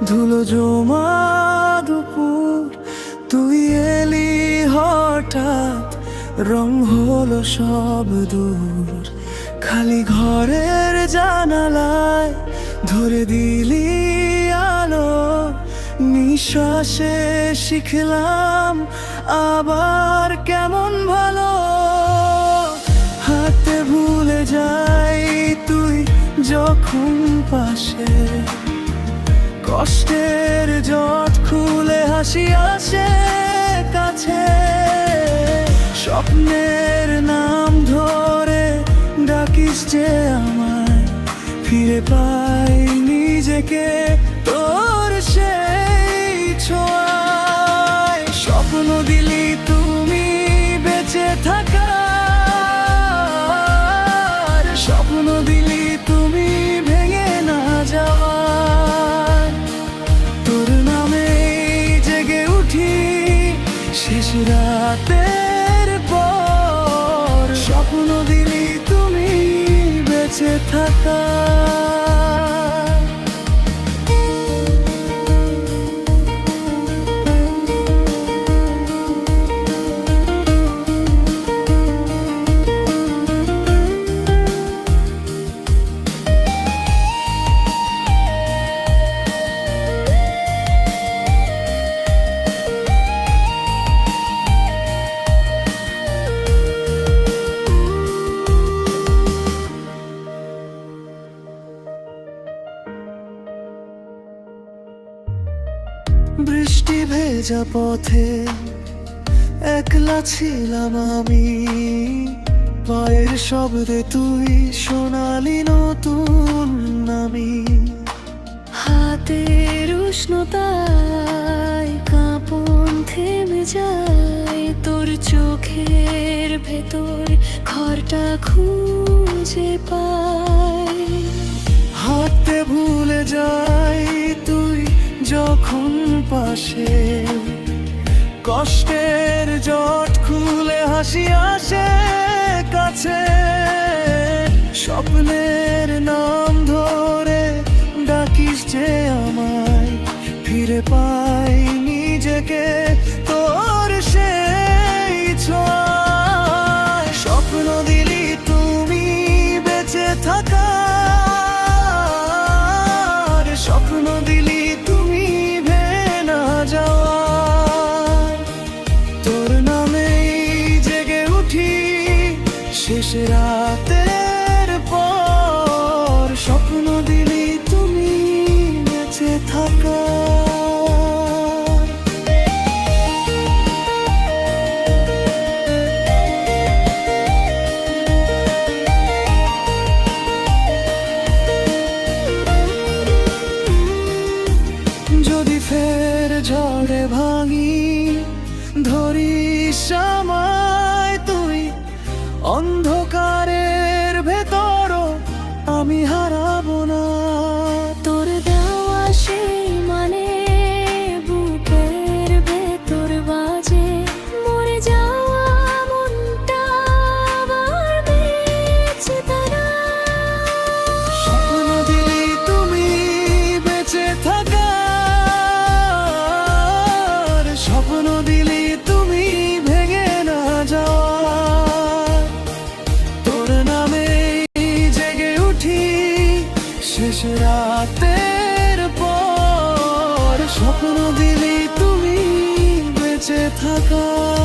ধুলো জমা দুপুর, তুই এলি হঠাৎ, রং হলো সব দূর। খালি ঘরের জানালায় ধরে দিলি আলো, নিঃশ্বাসে শিখলাম আবার কেমন ভালো। হাতে ভুলে যাই তুই যখন পাশে, কষ্টের জট খুলে হাসি আসে কাছে। স্বপ্নের নাম ধরে ডাকিস যে আমায়, ফিরে পাই নিজেকে তোর সেই ছোঁয়ায়। স্বপ্ন দিলি তুমি বেঁচে থাকার, স্বপ্ন দিলি তুমি ভেঙে না যাওয়ার। তোর নামে জেগে উঠি শেষ রাতের পর, স্বপ্ন দিলি তুমি বেঁচে থাকার। বৃষ্টি ভেজা পথে একলা ছিলাম আমি, পায়ের শব্দে তুই শোনালি নতুন আমি। হাতের উষ্ণতায় কাঁপন থেমে যায়, তোর চোখের ভেতর ঘরটা খুঁজে পাই। হাতে ভুলে যাই তুই যখন পাশে, কষ্টের জট খুলে হাসি আসে কাছে। স্বপ্নের নাম ধরে ডাকিস যে আমায়, ফিরে পাই নিজেকে তোর সেই ছোঁয়ায়। স্বপ্ন দিলি তুমি বেঁচে থাকার, স্বপ্ন দিলি তুমি ভেঙে না যাওয়ার। তোর নামেই জেগে উঠি শেষ রাতের পর, স্বপ্ন দিলি তুমি বেঁচে থাকার। যদি ফের ঝড়ে ভাঙি ধরিস আমায় তুই, অন্ধকারের ভেতরও আমি হারাবো না। তোর দেওয়া সেই মানে বুকের ভেতর বাজে, মরে যাওয়া মনটা আবার বেঁচে দাঁড়ায়। স্বপ্ন দিলি তুমি বেঁচে থাকার, স্বপ্ন দিলি তুমি ভেঙে না যাওয়ার। তোর নামে জেগে উঠি শেষ রাতের পর, স্বপ্ন দিলি তুমি বেঁচে থাকার।